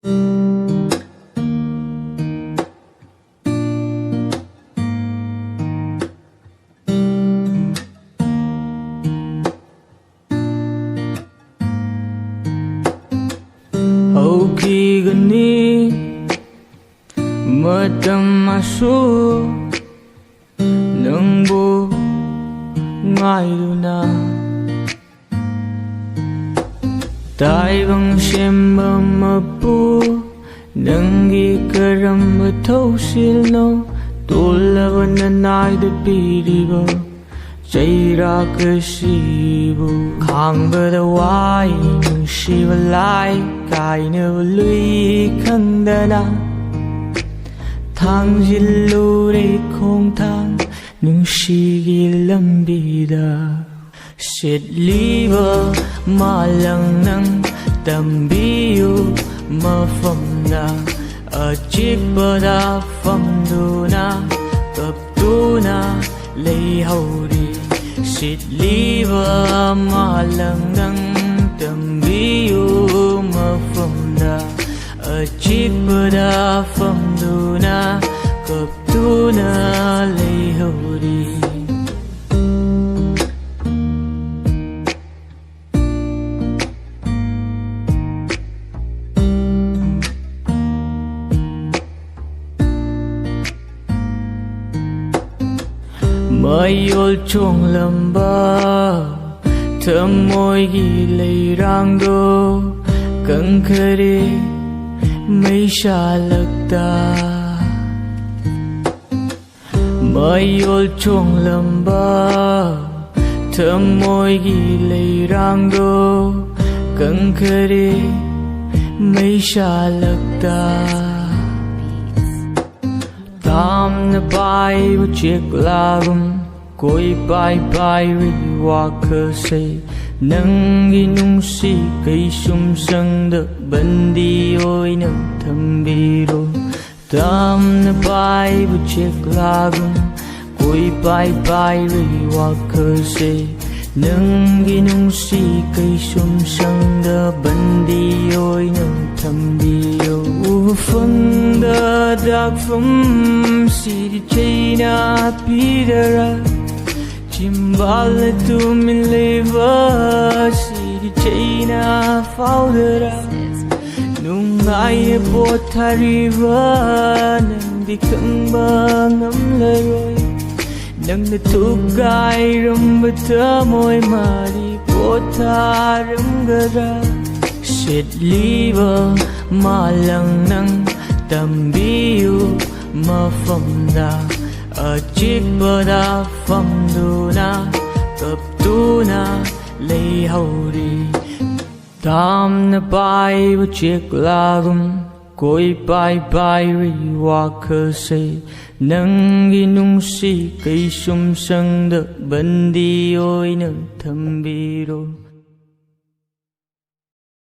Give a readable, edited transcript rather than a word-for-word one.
Khi gần đi mơ tâm mà su nâng bu ngay luna tai bang xem mơ pu nâng gi karam mơ thâu sil no tu la van nai de pi di bo chạy ra cơ si bu khang bơ da wai si va lai kai ne lui khăn da na thang jil lu re khong thang nung si gi lam bi da set li ba ma lang nang tam bi yu ma pham na a chick ba da pham du na tập tu na lấy hậu đi xịt lý và mà lần đăng tầm bí ưu mà phong đà ở chiếc bờ đá phong đu na cập tu na lấy hậu đi mới yêu chuông lầm ba thơm môi ghi lấy rang đô căng khơi đi mấy xa lực ta mới yêu chuông lầm ba thơm môi ghi lấy rang đô căng khơi đi mấy xa lực ta tam na pai bu chiếc lagum koi pai pai ri wa cơ se nang gi nung si cây sum sang de ban di oi nang tham bi ro tam na pai bu chiếc lagum koi pai pai ri wa cơ se nang gi nung si cây sum sang de ban di oi nang tham bi ro phong da dak phong si china pidara chimbal tu min leva si china faudara nung ai po thariva nang di kang ba ngam la roi nang na tu gai ram bata moi mari po tharam gara set liva ma lang nang tam bi yu ma pham da a chiếc bờ đá pham du na cập tu na lấy hậu đi tam na pai bu chiếc lagum koi pai pai ri wa cơ se nang gi nung si cây sum sang de ban di oi nang tham bi ro